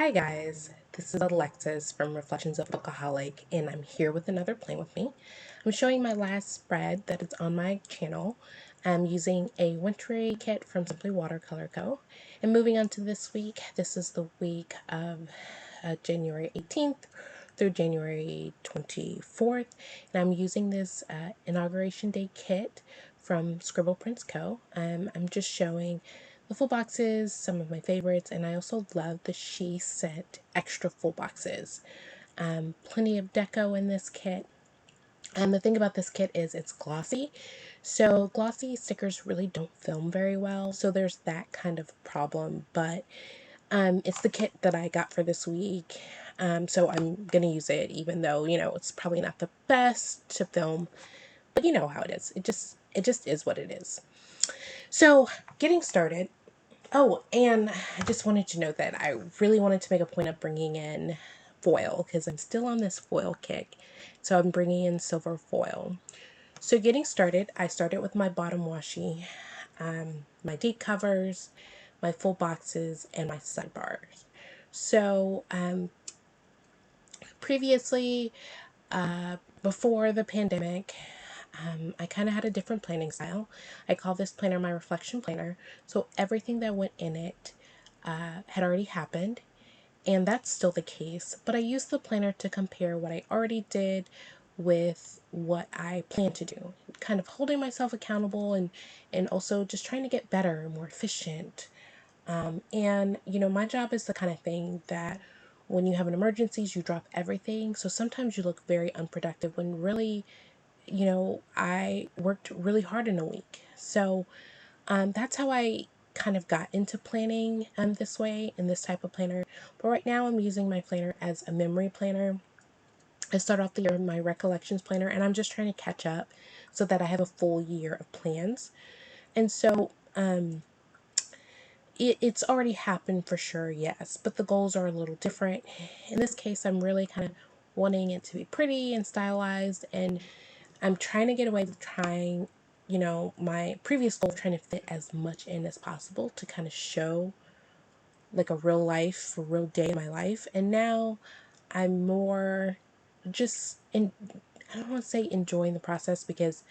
Hi guys, this is Alexis from Reflections of Bookaholic, and I'm here with another Plan With Me. I'm showing my last spread that is on my channel. I'm using a wintry kit from Simply Watercolor Co. And moving on to this week, this is the week of January 18th through January 24th, and I'm using this Inauguration Day kit from Scribble Prints Co. I'm just showing the full boxes, some of my favorites, and I also love the She Sent extra full boxes. Plenty of deco in this kit. And the thing about this kit is it's glossy. So glossy stickers really don't film very well. So there's that kind of problem. But it's the kit that I got for this week. So I'm going to use it even though, it's probably not the best to film. But you know how it is. It just is what it is. So getting started. Oh, and I just wanted to note that I really wanted to make a point of bringing in foil because I'm still on this foil kick. So I'm bringing in silver foil. So getting started, I started with my bottom washi, my deep covers, my full boxes, and my sidebars. So previously, before the pandemic, I kind of had a different planning style. I call this planner my reflection planner. So everything that went in it had already happened, and that's still the case. But I used the planner to compare what I already did with what I plan to do, kind of holding myself accountable and also just trying to get better and more efficient. And my job is the kind of thing that when you have an emergency, you drop everything. So sometimes you look very unproductive when really I worked really hard in a week. So that's how I kind of got into planning this way, in this type of planner. But right now I'm using my planner as a memory planner. I start off the year with my recollections planner, and I'm just trying to catch up so that I have a full year of plans. And so it's already happened for sure, yes, but the goals are a little different. In this case, I'm really kind of wanting it to be pretty and stylized, and I'm trying to get away with trying, my previous goal of trying to fit as much in as possible to kind of show like a real day in my life. And now I'm more just I don't want to say enjoying the process because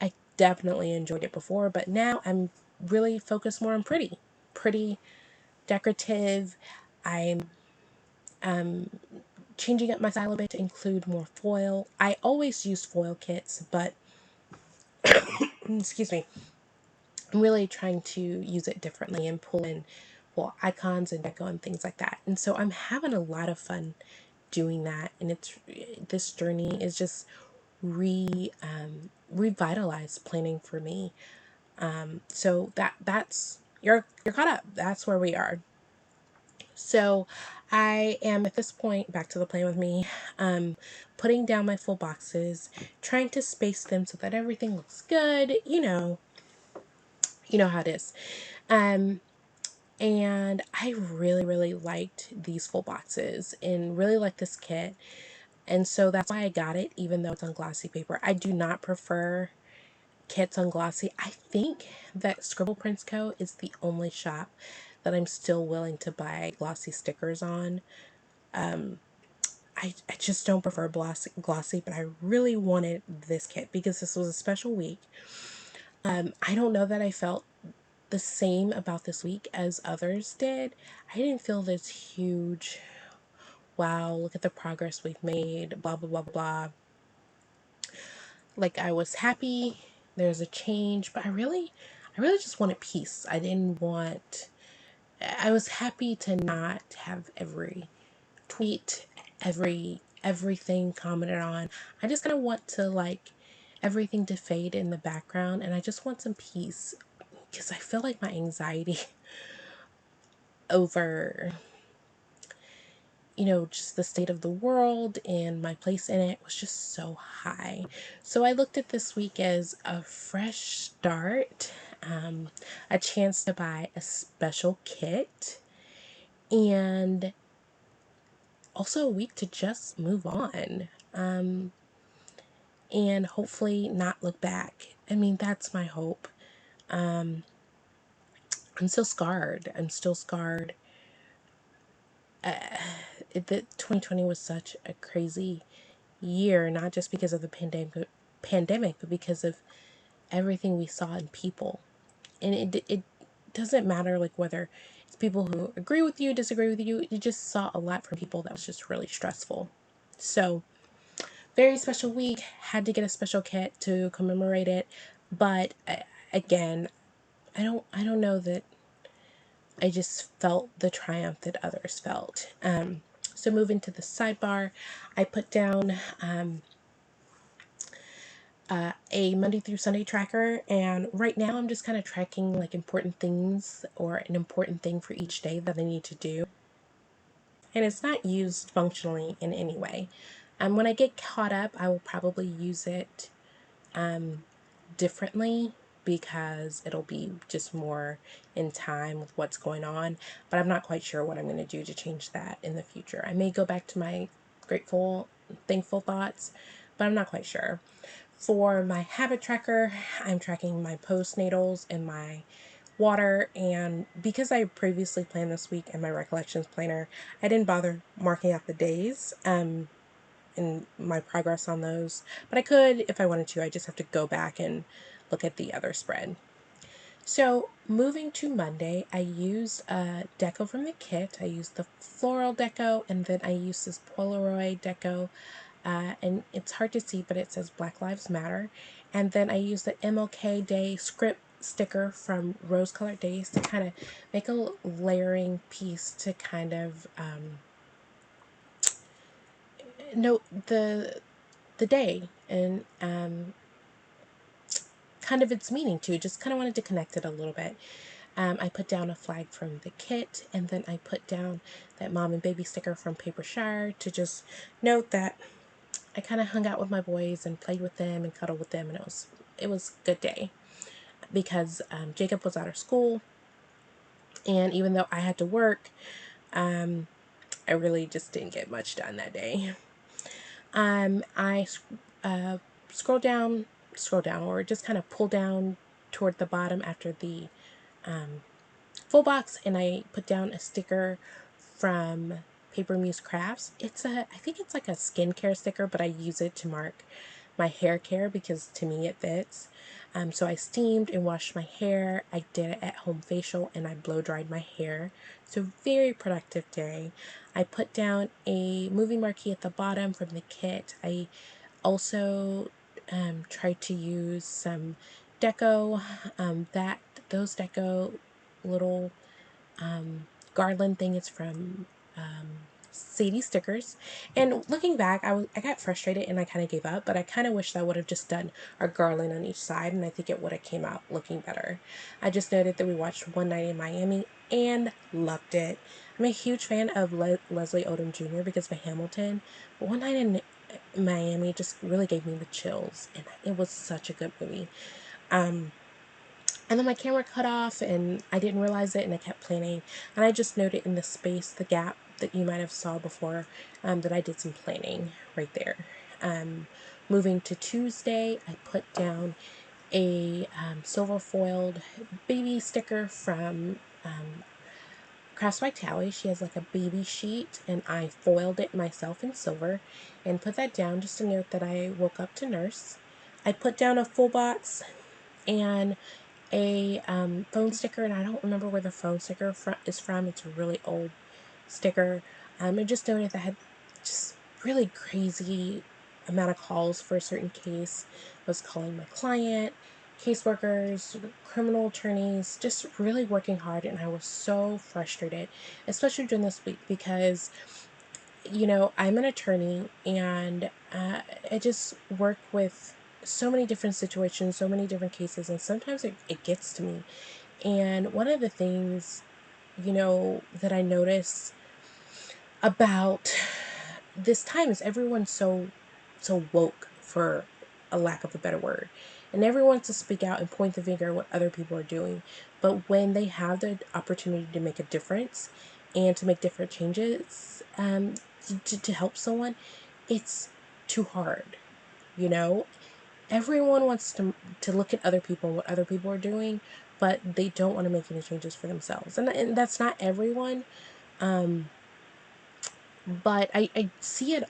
I definitely enjoyed it before, but now I'm really focused more on pretty, decorative. I'm changing up my style a bit to include more foil. I always use foil kits, but excuse me, I'm really trying to use it differently and pull in icons and deco and things like that. And so I'm having a lot of fun doing that, and this journey is just revitalized planning for me. So that's you're caught up. That's where we are. So I am at this point back to the Plan With Me, putting down my full boxes, trying to space them so that everything looks good. You know how it is. Um, and I really liked these full boxes and really like this kit. And so that's why I got it, even though it's on glossy paper. I do not prefer kits on glossy. I think that Scribble Prints Co. is the only shop that I'm still willing to buy glossy stickers on. I just don't prefer glossy, but I really wanted this kit because this was a special week. I don't know that I felt the same about this week as others did. I didn't feel this huge, wow, look at the progress we've made, blah, blah, blah, blah. Like, I was happy there's a change, but I really just wanted peace. I was happy to not have every tweet, everything commented on. I just kind of want to like everything to fade in the background, and I just want some peace because I feel like my anxiety over just the state of the world and my place in it was just so high. So I looked at this week as a fresh start, a chance to buy a special kit, and also a week to just move on. And hopefully not look back. I mean, that's my hope. I'm still scarred. I'm still scarred that 2020 was such a crazy year, not just because of the pandemic, but because of everything we saw in people. And it doesn't matter like whether it's people who agree with you, disagree with you. You just saw a lot from people that was just really stressful. So very special week. Had to get a special kit to commemorate it, but again, I don't know that I just felt the triumph that others felt. So moving to the sidebar, I put down a Monday through Sunday tracker, and right now I'm just kind of tracking like important things or an important thing for each day that I need to do. And it's not used functionally in any way. When I get caught up, I will probably use it differently because it'll be just more in time with what's going on, but I'm not quite sure what I'm going to do to change that in the future. I may go back to my grateful, thankful thoughts, but I'm not quite sure. For my habit tracker, I'm tracking my postnatals and my water, and because I previously planned this week in my recollections planner, I didn't bother marking out the days and my progress on those, but I could if I wanted to. I just have to go back and look at the other spread. So moving to Monday, I used a deco from the kit. I used the floral deco, and then I used this Polaroid deco, and it's hard to see, but it says Black Lives Matter. And then I used the MLK Day script sticker from Rose Colored Days to kind of make a layering piece to kind of note the day and kind of its meaning too. Just kind of wanted to connect it a little bit. I put down a flag from the kit, and then I put down that mom and baby sticker from Paper Shire to just note that I kind of hung out with my boys and played with them and cuddled with them, and it was a good day because Jacob was out of school, and even though I had to work, I really just didn't get much done that day. I scroll down, or just kind of pull down toward the bottom after the full box, and I put down a sticker from Paper Muse Crafts. I think it's like a skincare sticker, but I use it to mark my hair care because to me it fits. So I steamed and washed my hair. I did an at-home facial and I blow dried my hair. So very productive day. I put down a movie marquee at the bottom from the kit. I also tried to use some deco. Those deco little garland thing is from Sadie stickers. And looking back, I got frustrated and I kind of gave up, but I kind of wish I would have just done a garland on each side, and I think it would have came out looking better. I just noted that we watched One Night in Miami and loved it. I'm a huge fan of Leslie Odom Jr. because of Hamilton, but One Night in Miami just really gave me the chills, and it was such a good movie. And then my camera cut off and I didn't realize it, and I kept planning, and I just noted in the space, the gap that you might have saw before, that I did some planning right there. Moving to Tuesday, I put down a silver foiled baby sticker from Crafts by Tally. She has like a baby sheet, and I foiled it myself in silver and put that down just to note that I woke up to nurse. I put down a full box and a phone sticker, and I don't remember where the phone sticker is from. It's a really old sticker. I just noted that I had just really crazy amount of calls for a certain case. I was calling my client, caseworkers, criminal attorneys, just really working hard, and I was so frustrated, especially during this week because I'm an attorney, and I just work with so many different situations, so many different cases, and sometimes it gets to me. And one of the things, that I notice about this time is everyone's so woke, for a lack of a better word. And everyone wants to speak out and point the finger at what other people are doing. But when they have the opportunity to make a difference and to make different changes, to help someone, it's too hard. You know, everyone wants to look at other people and what other people are doing, but they don't want to make any changes for themselves. And that's not everyone. but I see it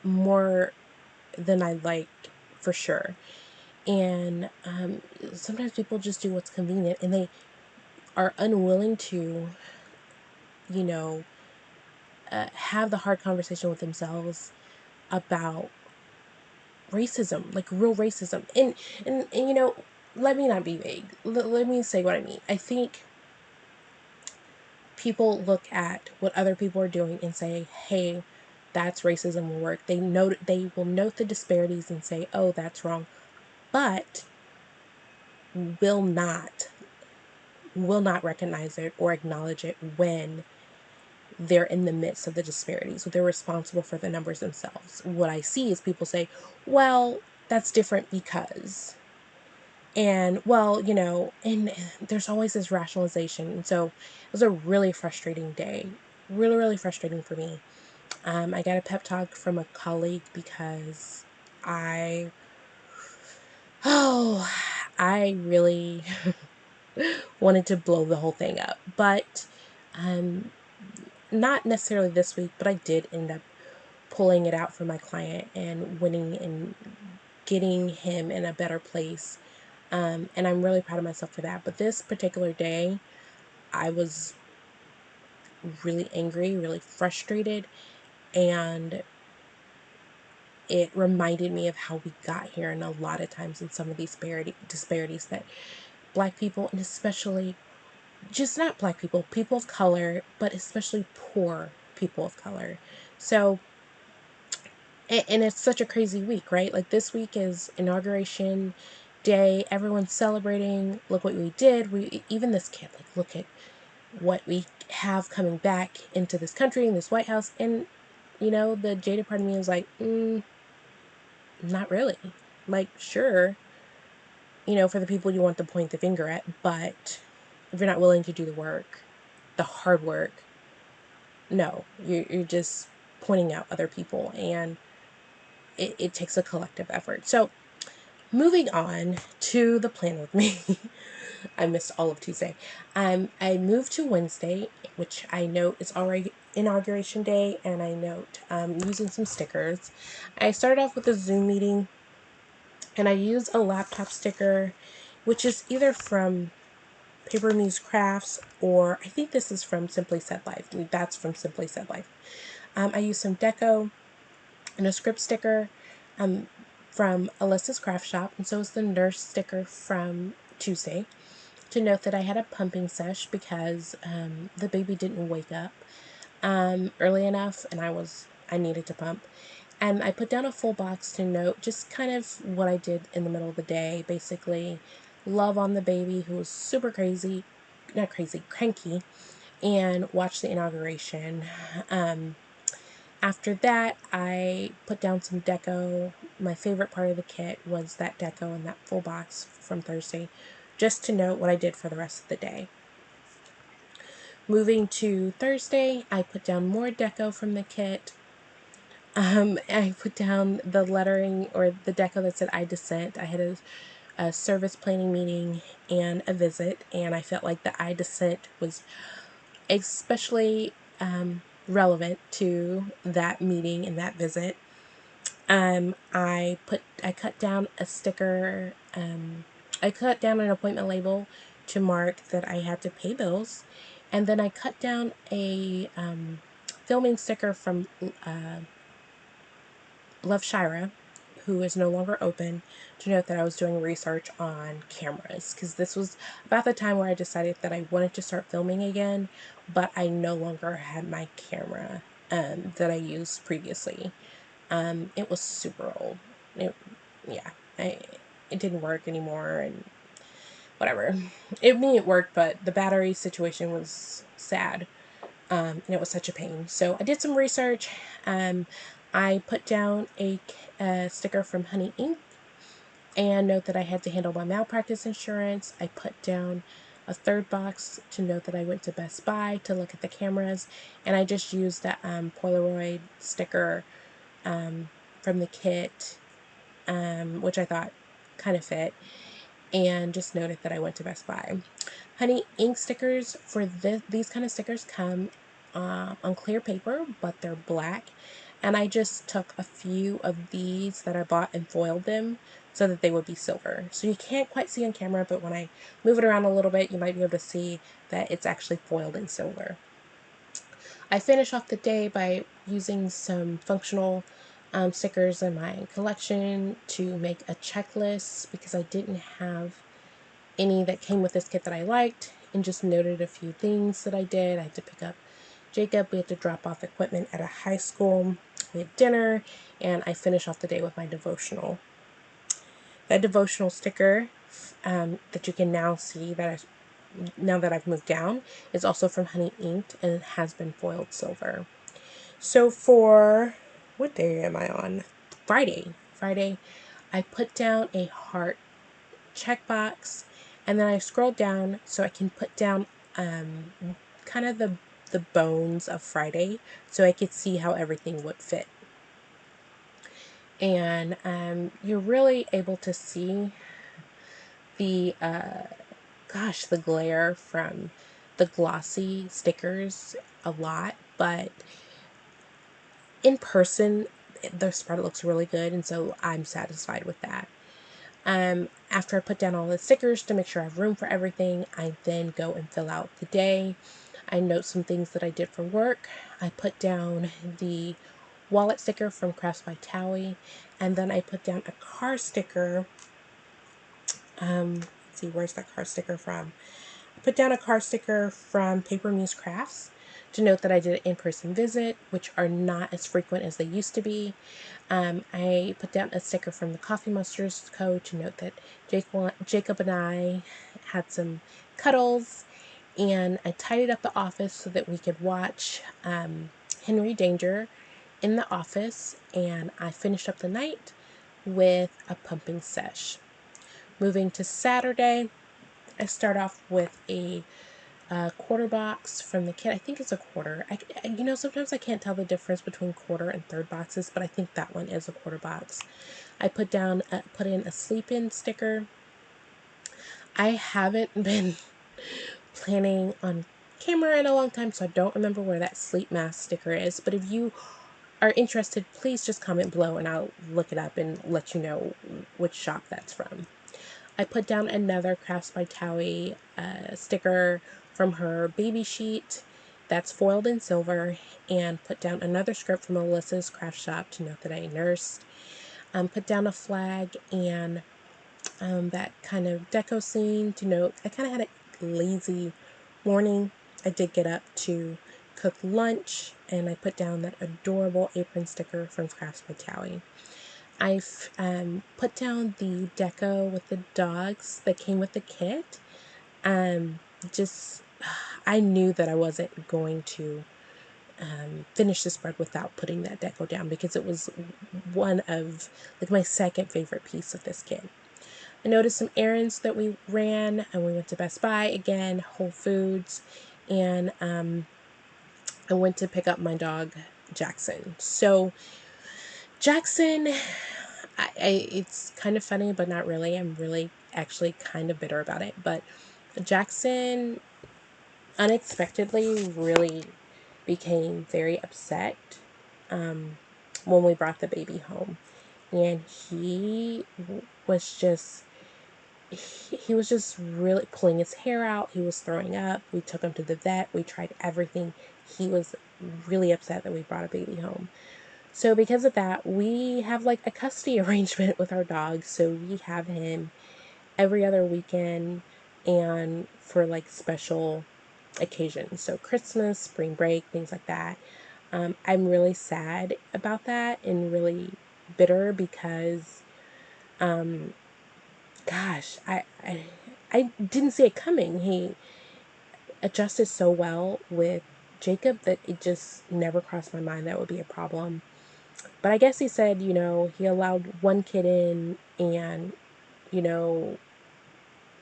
more than I like, for sure. And sometimes people just do what's convenient, and they are unwilling to, you know, have the hard conversation with themselves about racism, like real racism. And you know, let me not be vague. Let me say what I mean. I think people look at what other people are doing and say, "Hey, that's racism will work." They will note the disparities and say, "Oh, that's wrong," but will not will not recognize it or acknowledge it when they're in the midst of the disparities. So they're responsible for the numbers themselves. What I see is people say, "Well, that's different because," and well, you know, and there's always this rationalization. And so it was a really frustrating day, really frustrating for me. I got a pep talk from a colleague because I, oh, I really wanted to blow the whole thing up. But um, not necessarily this week, but I did end up pulling it out for my client and winning and getting him in a better place. And I'm really proud of myself for that. But this particular day, I was really angry, really frustrated, and it reminded me of how we got here, and a lot of times in some of these disparities that Black people, and especially just not Black people, people of color, but especially poor people of color. So, and it's such a crazy week, right? Like this week is inauguration day. Everyone's celebrating. Look what we did. Even this kid, like, look at what we have coming back into this country, in this White House. And, you know, the jaded part of me is like, not really. Like, sure, you know, for the people you want to point the finger at, but if you're not willing to do the work, the hard work, no, you're just pointing out other people, and it takes a collective effort. So, moving on to the plan with me. I missed all of Tuesday. I moved to Wednesday, which I note is already inauguration day, and I note using some stickers. I started off with a Zoom meeting, and I used a laptop sticker, which is either from Paper Muse Crafts, or I think this is from Simply Said Life. That's from Simply Said Life. I used some deco and a script sticker from Alyssa's Craft Shop, and so is the nurse sticker from Tuesday, to note that I had a pumping sesh because the baby didn't wake up early enough, and I needed to pump. And I put down a full box to note just kind of what I did in the middle of the day. Basically, love on the baby, who was super crazy, not crazy, cranky, and watch the inauguration. After that, I put down some deco. My favorite part of the kit was that deco and that full box from Thursday, just to note what I did for the rest of the day. Moving to Thursday, I put down more deco from the kit. I put down the lettering or the deco that said I dissent. I had a service planning meeting and a visit, and I felt like the I dissent was especially relevant to that meeting and that visit. I cut down a sticker. I cut down an appointment label to mark that I had to pay bills, and then I cut down a filming sticker from Love Shira, who is no longer open, to note that I was doing research on cameras, because this was about the time where I decided that I wanted to start filming again, but I no longer had my camera that I used previously. It was super old. Yeah, it didn't work anymore, and whatever. It worked, but the battery situation was sad. And it was such a pain. So I did some research. I put down a sticker from Honey Ink, and note that I had to handle my malpractice insurance. I put down a third box to note that I went to Best Buy to look at the cameras, and I just used that Polaroid sticker from the kit, which I thought kind of fit, and just noted that I went to Best Buy. Honey Ink stickers for these kind of stickers come on clear paper, but they're black. And I just took a few of these that I bought and foiled them so that they would be silver. So you can't quite see on camera, but when I move it around a little bit, you might be able to see that it's actually foiled in silver. I finish off the day by using some functional stickers in my collection to make a checklist because I didn't have any that came with this kit that I liked, and just noted a few things that I did. I had to pick up Jacob. We had to drop off equipment at a high school. We had dinner, and I finished off the day with my devotional. That devotional sticker that you can now see now that I've moved down is also from Honey Inked, and it has been foiled silver. So for, what day am I on? Friday, I put down a heart checkbox, and then I scrolled down so I can put down kind of the bones of Friday so I could see how everything would fit. And you're really able to see the the glare from the glossy stickers a lot, but in person the spread looks really good, and so I'm satisfied with that. After I put down all the stickers to make sure I have room for everything, I then go and fill out the day. I note some things that I did for work. I put down the wallet sticker from Crafts by Towie, and then I put down a car sticker. Let's see, where's that car sticker from? I put down a car sticker from Paper Muse Crafts to note that I did an in-person visit, which are not as frequent as they used to be. I put down a sticker from the Coffee Monsters Co. to note that Jacob and I had some cuddles, and I tidied up the office so that we could watch Henry Danger in the office, and I finished up the night with a pumping sesh. Moving to Saturday, I start off with a quarter box from the kit. I think it's a quarter. Sometimes I can't tell the difference between quarter and third boxes, but I think that one is a quarter box. I put in a sleep in sticker. I haven't been planning on camera in a long time, so I don't remember where that sleep mask sticker is, but if you are interested, please just comment below and I'll look it up and let you know which shop that's from. I put down another Crafts by Towie sticker from her baby sheet that's foiled in silver, and put down another script from Alyssa's craft shop to note that I nursed. Put down a flag and that kind of deco scene to note I kind of had a lazy morning. I did get up to cook lunch, and I put down that adorable apron sticker from Crafts by Towie. I've put down the deco with the dogs that came with the kit. I knew that I wasn't going to finish the spread without putting that deco down because it was one of my second favorite piece of this kit. I noticed some errands that we ran, and we went to Best Buy again, Whole Foods, and I went to pick up my dog Jackson. So Jackson, it's kind of funny, but not really. I'm really actually kind of bitter about it. But Jackson unexpectedly really became very upset when we brought the baby home. And was just he was just really pulling his hair out. He was throwing up. We took him to the vet. We tried everything. He was really upset that we brought a baby home. So because of that, we have a custody arrangement with our dog. So we have him every other weekend and for special occasions. So Christmas, spring break, things like that. I'm really sad about that and really bitter because, gosh, I didn't see it coming. He adjusted so well with Jacob that it just never crossed my mind that would be a problem. But I guess he said, he allowed one kid in and,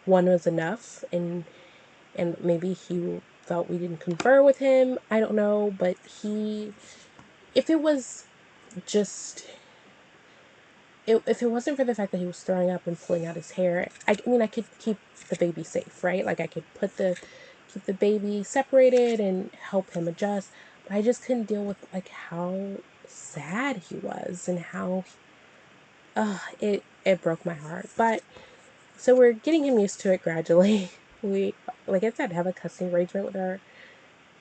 one was enough, and maybe he felt we didn't confer with him. I don't know, but if it was just, if it wasn't for the fact that he was throwing up and pulling out his hair, I could keep the baby safe, right? I could keep the baby separated and help him adjust. But I just couldn't deal with like how sad he was and how it broke my heart. But so we're getting him used to it gradually. We, like I said, have a custody arrangement with our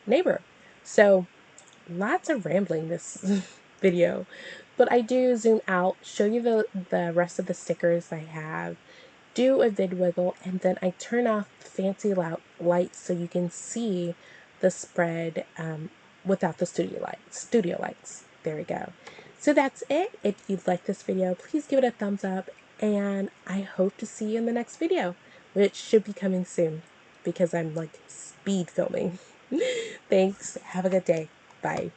neighbor. So lots of rambling this video, but I do zoom out, show you the rest of the stickers I have, do a vid wiggle, and then I turn off fancy lights so you can see the spread without the studio lights. There we go. So that's it. If you like this video, please give it a thumbs up, and I hope to see you in the next video, which should be coming soon because I'm like speed filming. Thanks. Have a good day. Bye.